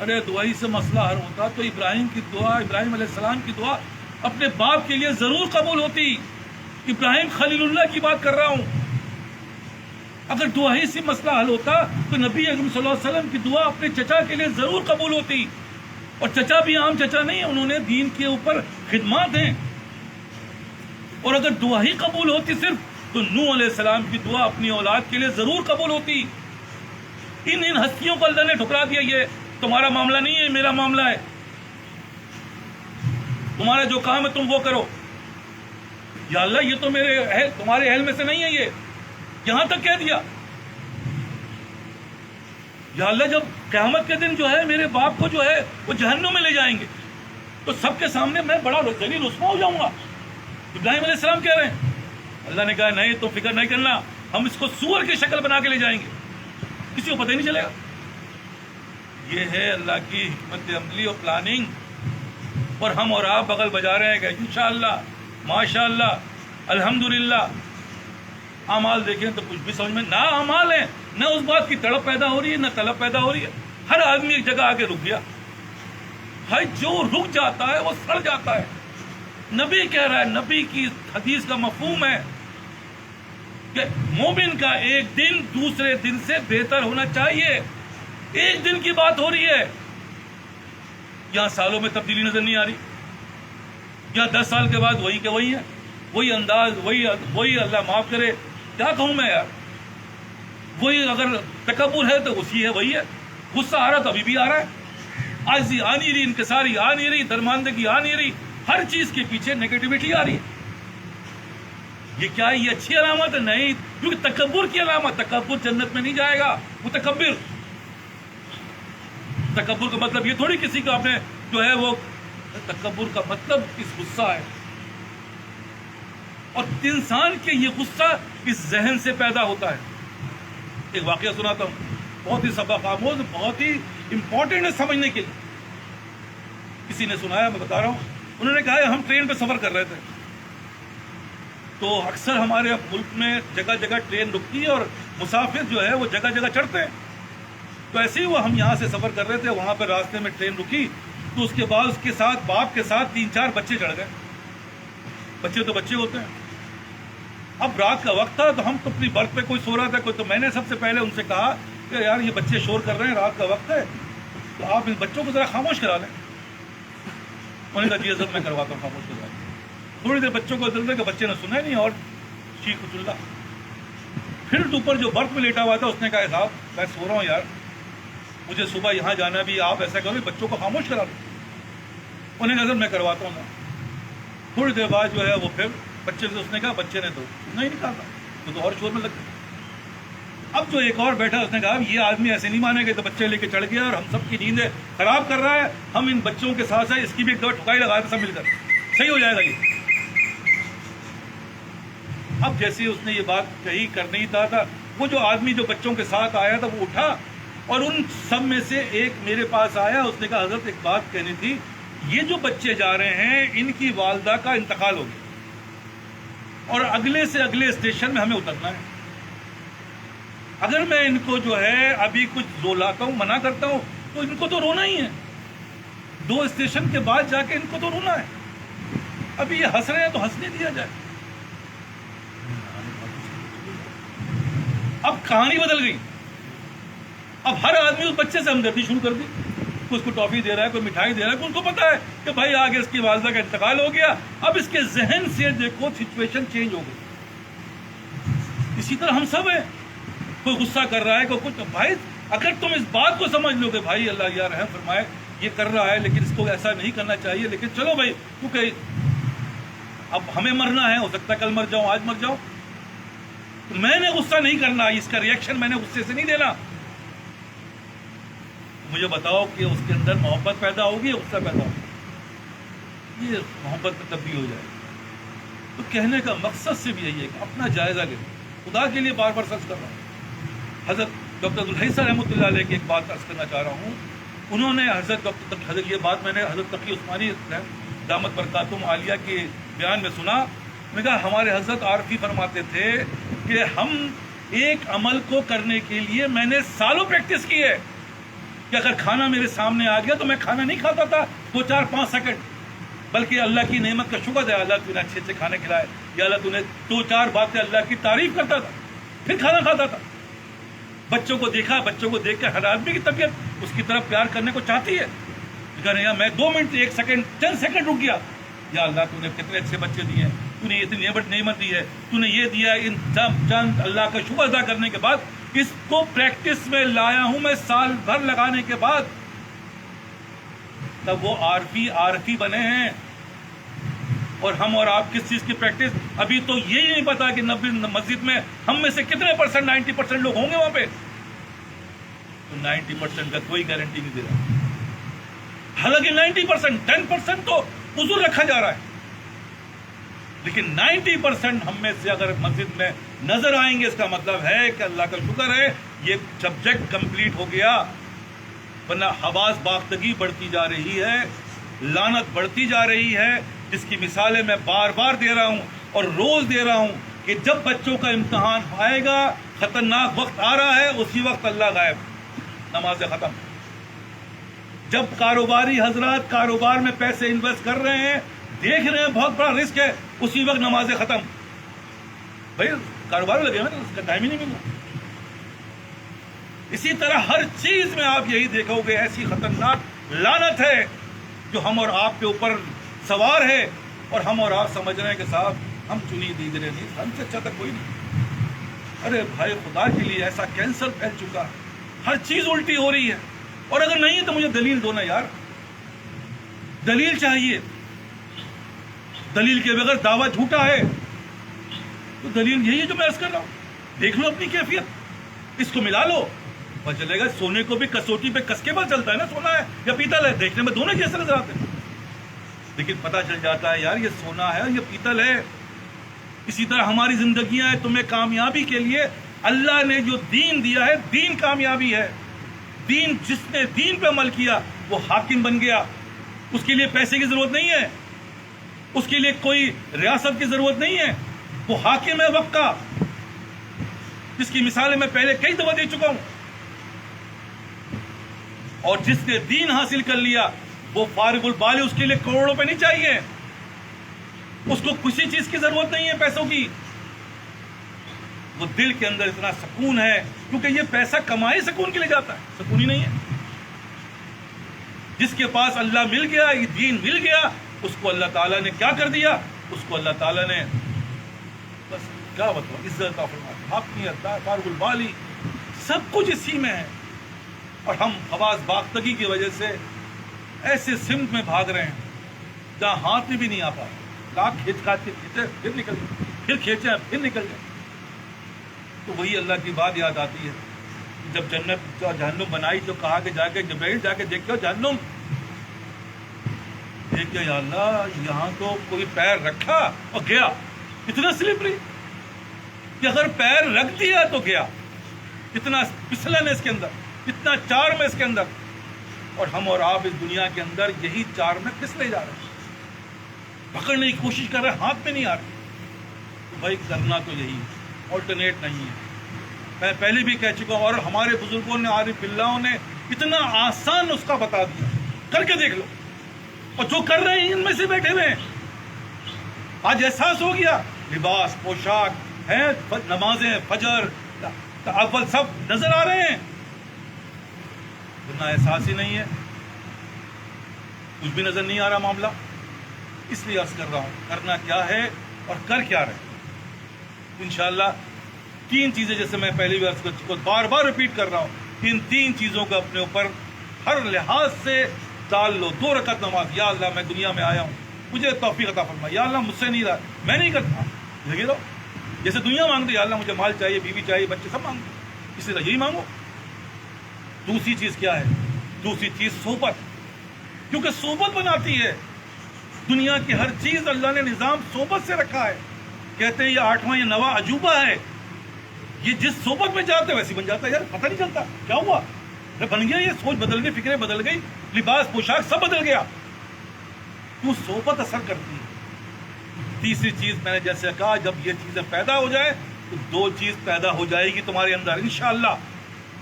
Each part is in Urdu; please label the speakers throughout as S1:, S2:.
S1: ارے دعائی سے مسئلہ حل ہوتا تو ابراہیم کی دعا، ابراہیم علیہ السلام کی دعا اپنے باپ کے لیے ضرور قبول ہوتی. ابراہیم خلیل اللہ کی بات کر رہا ہوں. اگر دعائی سے مسئلہ حل ہوتا تو نبی اکرم صلی اللہ علیہ وسلم کی دعا اپنے چچا کے لیے ضرور قبول ہوتی. اور چچا بھی عام چچا نہیں، انہوں نے دین کے اوپر خدمات ہیں. اور اگر دعا ہی قبول ہوتی صرف، تو نوح علیہ السلام کی دعا اپنی اولاد کے لیے ضرور قبول ہوتی. ان ہستیوں کو اللہ نے ٹھکرا دیا. یہ تمہارا معاملہ نہیں ہے، میرا معاملہ ہے. تمہارا جو کام ہے تم وہ کرو. یا اللہ یہ تو تمہارے اہل میں سے نہیں ہے. یہ یہاں تک کہہ دیا. یا اللہ جب قیامت کے دن جو ہے میرے باپ کو جو ہے وہ جہنم میں لے جائیں گے تو سب کے سامنے میں بڑا ذلیل رسوا ہو جاؤں گا. ابراہیم علیہ السلام کہہ رہے ہیں. اللہ نے کہا نہیں، تم فکر نہیں کرنا، ہم اس کو سور کی شکل بنا کے لے جائیں گے، کسی کو پتہ ہی نہیں چلے گا. یہ ہے اللہ کی حکمت عملی اور پلاننگ. اور ہم اور آپ بغل بجا رہے ہیں کہ انشاءاللہ، ماشاءاللہ، الحمدللہ. اعمال دیکھیں تو کچھ بھی سمجھ میں نہ اعمال ہیں، نہ اس بات کی تڑپ پیدا ہو رہی ہے، نہ طلب پیدا ہو رہی ہے. ہر آدمی ایک جگہ آ کے رک گیا. بھائی جو رک جاتا ہے وہ سڑ جاتا ہے. نبی کہہ رہا ہے، نبی کی حدیث کا مفہوم ہے کہ مومن کا ایک دن دوسرے دن سے بہتر ہونا چاہیے. ایک دن کی بات ہو رہی ہے، یہاں سالوں میں تبدیلی نظر نہیں آ رہی. یہاں 10 سال کے بعد وہی کہ وہی ہے، وہی انداز، وہی اللہ معاف کرے کیا کہوں میں یار. وہی اگر تکبر ہے تو اسی ہے، وہی ہے. غصہ آ رہا تو ابھی بھی آ رہا ہے. عاجزی آ نہیں رہی، انکساری آ نہیں رہی، درماندگی آ نہیں رہی. ہر چیز کے پیچھے نیگیٹیوٹی آ رہی ہے. یہ کیا ہے؟ یہ اچھی علامت ہے نہیں، کیونکہ تکبر کی علامت. تکبر جنت میں نہیں جائے گا. متکبر، تکبر کا مطلب یہ تھوڑی کسی کا اپنے جو ہے وہ، تکبر کا مطلب اس غصہ ہے. اور انسان کے یہ غصہ اس ذہن سے پیدا ہوتا ہے. ایک واقعہ سناتا ہوں، بہت ہی سبق آموز، بہت ہی امپورٹنٹ ہے سمجھنے کے لیے. کسی نے سنایا، میں بتا رہا ہوں. انہوں نے کہا ہم ٹرین پہ سفر کر رہے تھے تو اکثر ہمارے ملک میں جگہ جگہ ٹرین رکتی ہے اور مسافر جو ہے وہ جگہ جگہ چڑھتے ہیں. تو ایسے ہی وہ ہم یہاں سے سفر کر رہے تھے، وہاں پہ راستے میں ٹرین رکی تو اس کے بعد اس کے ساتھ باپ کے ساتھ 3-4 بچے چڑھ گئے. بچے تو بچے ہوتے ہیں. اب رات کا وقت تھا تو ہم تو اپنی برتھ پہ کوئی سو رہا تھا کوئی. تو میں نے سب سے پہلے ان سے کہا کہ یار یہ بچے شور کر رہے ہیں، رات کا وقت ہے، تو آپ ان بچوں کو ذرا خاموش کرا لیں. انہوں نے کہا جی حضرت میں کرواتا ہوں، خاموش کروا. تھوڑی دیر بچوں کو دل دے کہ بچے نے سنا ہی نہیں اور چیخ چلا. پھر اوپر جو برتھ میں لیٹا ہوا تھا اس نے کہا صاحب میں سو رہا ہوں یار، مجھے صبح یہاں جانا بھی، آپ ایسا کرو بچوں کو خاموش کرا دو. انہوں نے کہا حضرت میں کرواتا ہوں. تھوڑی دیر بعد جو ہے وہ پھر بچے سے اس نے کہا، بچے نے تو نہیں کہا تھا، تو اور شور میں لگ گیا. اب جو ایک اور بیٹھا اس نے کہا یہ آدمی ایسے نہیں مانے گے، تو بچے لے کے چڑھ گیا اور ہم سب کی نیند خراب کر رہا ہے. ہم ان بچوں کے ساتھ اس کی بھی ایک دفعہ ٹھکائی لگا دیں، سب مل کر صحیح ہو جائے گا یہ. اب جیسے اس نے یہ بات کہی، کر نہیں تھا وہ جو آدمی جو بچوں کے ساتھ آیا تھا وہ اٹھا اور ان سب میں سے ایک میرے پاس آیا. اس نے کہا حضرت ایک بات کہنی تھی، یہ جو بچے جا رہے ہیں ان کی والدہ کا انتقال ہو گیا اور اگلے سے اگلے اسٹیشن میں ہمیں اترنا ہے. اگر میں ان کو جو ہے ابھی کچھ رولاتا ہوں، منع کرتا ہوں، تو ان کو تو رونا ہی ہے. 2 اسٹیشن کے بعد جا کے ان کو تو رونا ہے. ابھی یہ ہنس رہے ہیں تو ہنسنے دیا جائے. اب کہانی بدل گئی. اب ہر آدمی اس بچے سے ہمدردی شروع کر دی. کوئی اس کو ٹافی دے رہا ہے، کوئی مٹھائی دے رہا ہے. ان کو پتا ہے کہ بھائی آگے اس کی والدہ کا انتقال ہو گیا. اب اس کے ذہن سے دیکھو سچویشن چینج ہو گئی. اسی طرح ہم سب ہیں، کوئی غصہ کر رہا ہے، کوئی کچھ. بھائی اگر تم اس بات کو سمجھ لو کہ بھائی اللہ یا رحم فرمائے یہ کر رہا ہے لیکن اس کو ایسا نہیں کرنا چاہیے، لیکن چلو بھائی کیونکہ اب ہمیں مرنا ہے، ہو سکتا ہے کل مر جاؤں، آج مر جاؤں، تو میں نے غصہ نہیں کرنا، اس کا ریئیکشن میں نے غصے سے نہیں دینا. مجھے بتاؤ کہ اس کے اندر محبت پیدا ہوگی یا غصہ پیدا ہوگی؟ یہ محبت میں تبدیل ہو جائے. تو کہنے کا مقصد سے بھی یہی ہے کہ اپنا جائزہ لیں. خدا کے لیے بار بار سچ کر رہا ہوں. حضرت ڈاکٹر ذوالحیثہ رحمۃ اللہ علیہ کی ایک بات عرض کرنا چاہ رہا ہوں. انہوں نے حضرت یہ بات میں نے حضرت تقی عثمانی دامت برکاتہم عالیہ کے بیان میں سنا. میں کہا ہمارے حضرت عارفی فرماتے تھے کہ ہم ایک عمل کو کرنے کے لیے میں نے سالوں پریکٹس کی ہے. کہ اگر کھانا میرے سامنے آ گیا تو میں کھانا نہیں کھاتا تھا 2 4 5 سیکنڈ، بلکہ اللہ کی نعمت کا شکر ہے، اللہ تو نے اچھے اچھے کھانے کھلائے، یا اللہ تو نے 2 4 باتیں اللہ کی تعریف کرتا تھا پھر کھانا کھاتا تھا۔ بچوں کو دیکھا، بچوں کو دیکھ کر ہر آدمی کی طبیعت اس کی طرف پیار کرنے کو چاہتی ہے، کہنے یا میں 2 منٹ 1 سیکنڈ 10 سیکنڈ رک گیا، یا اللہ تو نے کتنے اچھے بچے دیے ہیں، تو نے اتنی نعمت دی ہے، تو نے یہ دیا، ان چند اللہ کا شکر ادا کرنے کے بعد اس کو پریکٹس میں لایا ہوں میں سال بھر لگانے کے بعد، تب وہ عارفی بنے ہیں۔ اور ہم اور آپ کس چیز کی پریکٹس؟ ابھی تو یہی نہیں پتا کہ مسجد میں ہم میں سے کتنے پرسنٹ 90% لوگ ہوں گے وہاں پہ، تو 90% کا کوئی گارنٹی نہیں دے رہا، حالانکہ 90% 10% تو عذر رکھا جا رہا ہے، لیکن 90% ہم میں سے اگر مسجد میں نظر آئیں گے، اس کا مطلب ہے کہ اللہ کا شکر ہے یہ سبجیکٹ کمپلیٹ ہو گیا، ورنہ حواس باختگی بڑھتی جا رہی ہے، لعنت بڑھتی جا رہی ہے، جس کی مثالیں میں بار بار دے رہا ہوں اور روز دے رہا ہوں کہ جب بچوں کا امتحان آئے گا، خطرناک وقت آ رہا ہے، اسی وقت اللہ غائب، نماز ختم۔ جب کاروباری حضرات کاروبار میں پیسے انویسٹ کر رہے ہیں، دیکھ رہے ہیں بہت بڑا رسک ہے، اسی وقت نماز ختم۔ بھائی کاروبار لگے ہوئے نا، اس کا ٹائم ہی نہیں ملنا۔ اسی طرح ہر چیز میں آپ یہی دیکھو گے، ایسی خطرناک لعنت ہے جو ہم اور آپ کے اوپر سوار ہے، اور ہم اور آپ سمجھ رہے ہیں کہ صاحب ہم چنی دیدرے نہیں، ہم سے اچھا تک کوئی نہیں۔ ارے بھائی خدا کے لیے، ایسا کینسر پھیل چکا، ہر چیز الٹی ہو رہی ہے، اور اگر نہیں ہے تو مجھے دلیل دو نا یار، دلیل چاہیے۔ دلیل کے بغیر دعویٰ جھوٹا ہے، تو دلیل یہی ہے جو میں عرض کر رہا ہوں۔ دیکھ لو اپنی کیفیت، اس کو ملا لو، پتہ چلے گا۔ سونے کو بھی کسوٹی پہ کس کے بعد چلتا ہے نا، سونا ہے یا پیتل ہے، دیکھنے میں دونوں جیسے نظر آتے ہیں، لیکن پتہ چل جاتا ہے یار یہ سونا ہے اور یہ پیتل ہے۔ اسی طرح ہماری زندگیاں ہیں، تمہیں کامیابی کے لیے اللہ نے جو دین دیا ہے، دین کامیابی ہے۔ دین، جس نے دین پہ عمل کیا وہ حاکم بن گیا، اس کے لیے پیسے کی ضرورت نہیں ہے، اس کے لیے کوئی ریاست کی ضرورت نہیں ہے، وہ حاکم ہے وقت کا، جس کی مثالیں میں پہلے کئی دفعہ دے چکا ہوں۔ اور جس نے دین حاصل کر لیا وہ فارغ البال ہے، اس کے لیے کروڑوں روپے نہیں چاہیے، اس کو کسی چیز کی ضرورت نہیں ہے پیسوں کی، وہ دل کے اندر اتنا سکون ہے، کیونکہ یہ پیسہ کمائی سکون کے لیے جاتا ہے، سکون ہی نہیں ہے۔ جس کے پاس اللہ مل گیا، یہ دین مل گیا، اس کو اللہ تعالیٰ نے کیا کر دیا؟ اس کو اللہ تعالیٰ نے بس کیا بتاؤ، عزت عطا فرمایا، حاکمیت، فارغ البالی، سب کچھ اسی میں ہے۔ اور ہم حواس باختگی کی وجہ سے ایسے سمت میں بھاگ رہے ہیں جہاں ہاتھ میں بھی نہیں آ پا، لاکھ کھینچ کھاتے کھینچے پھر نکل جائے، پھر کھینچے پھر نکل جائے۔ تو وہی اللہ کی بات یاد آتی ہے، جب جنت جہنم بنائی تو کہا کہ جا کے جبرائیل جا کے دیکھو جہنم، دیکھ یا اللہ یہاں تو کوئی پیر رکھا اور گیا، اتنا سلپری کہ اگر پیر رکھ دیا تو گیا، اتنا پھسلن ہے اس کے اندر، اتنا چار میں اس کے اندر۔ اور ہم اور آپ اس دنیا کے اندر یہی چار میں پھسلے جا رہے ہیں، پکڑنے کی کوشش کر رہے ہیں، ہاتھ میں نہیں آ رہے۔ تو بھائی کرنا تو یہی ہے، آلٹرنیٹ نہیں ہے۔ میں پہلے بھی کہہ چکا ہوں، اور ہمارے بزرگوں نے، عارف باللہوں نے اتنا آسان نسخہ بتا دیا، کر کے دیکھ لو۔ اور جو کر رہے ہیں ان میں سے بیٹھے ہوئے ہیں، آج احساس ہو گیا، لباس، پوشاک ہیں، نمازیں، فجر، اول سب نظر آ رہے ہیں، اتنا احساس ہی نہیں ہے، کچھ بھی نظر نہیں آ رہا معاملہ۔ اس لیے عرض کر رہا ہوں کرنا کیا ہے اور کر کیا رہے۔ انشاءاللہ 3 چیزیں، جیسے میں پہلے بھی عرض کر چکا، بار بار ریپیٹ کر رہا ہوں، ان 3 چیزوں کو اپنے اوپر ہر لحاظ سے ڈال لو۔ 2 رکعت نماز، یا اللہ میں دنیا میں آیا ہوں، مجھے توفیق عطا فرما، یا اللہ مجھ سے نہیں رہا، میں نہیں کرتا، لگے رہو جیسے دنیا مانگتے، یا اللہ مجھے مال چاہیے، بیوی چاہیے، بچے سب مانگو، اسی طرح یہی مانگو۔ دوسری چیز کیا ہے؟ دوسری چیز صحبت، کیونکہ صحبت بناتی ہے دنیا کی ہر چیز۔ اللہ نے نظام صحبت سے رکھا ہے، کہتے ہیں یہ 8واں یا 9واں عجوبہ ہے، یہ جس صحبت میں جاتے ویسی بن جاتا ہے، یار پتہ نہیں چلتا کیا ہوا، بن گیا، یہ سوچ بدل گئی، فکریں بدل گئی، لباس پوشاک سب بدل گیا، تو صحبت اثر کرتی ہے۔ تیسری چیز میں نے جیسے کہا، جب یہ چیزیں پیدا ہو جائیں تو 2 چیز پیدا ہو جائے گی تمہارے اندر انشاءاللہ،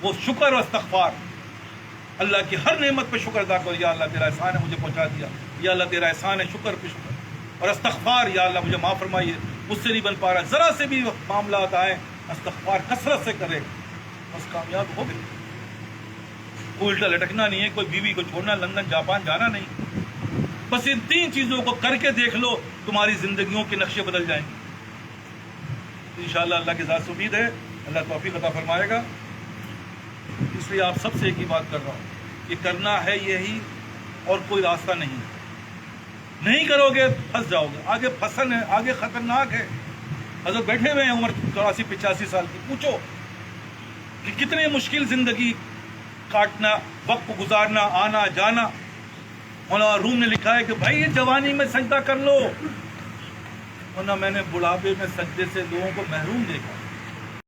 S1: وہ شکر و استغفار۔ اللہ کی ہر نعمت پہ شکر ادا کرو، یا اللہ تیرا احسان ہے مجھے پہنچا دیا، یا اللہ تیرا احسان ہے، شکر پہ شکر. اور استغفار، یا اللہ مجھے معاف فرمائیے، مجھ سے نہیں بن پا رہا، ذرا سے بھی معاملات آئیں استغفار کثرت سے کرے، بس کامیاب ہو گئے. کوئی الٹا لٹکنا نہیں ہے، کوئی بیوی کو چھوڑنا، لندن جاپان جانا نہیں. بس ان 3 چیزوں کو کر کے دیکھ لو، تمہاری زندگیوں کے نقشے بدل جائیں گے. انشاءاللہ اللہ کی ذات سے امید ہے اللہ توفیق عطا فرمائے گا. اس لیے آپ سب سے ایک ہی بات کر رہا ہوں کہ کرنا ہے یہی اور کوئی راستہ نہیں کرو گے پھنس جاؤ گے. آگے پھنسن ہے، آگے خطرناک ہے. حضرت بیٹھے ہوئے ہیں عمر 84-85 سال کی، پوچھو کہ کتنے مشکل زندگی کاٹنا، وقت گزارنا، آنا جانا. مولانا روم نے لکھا ہے کہ بھائی یہ جوانی میں سجدہ کر لو، ورنہ میں نے بڑھاپے میں سجدے سے لوگوں کو محروم دیکھا.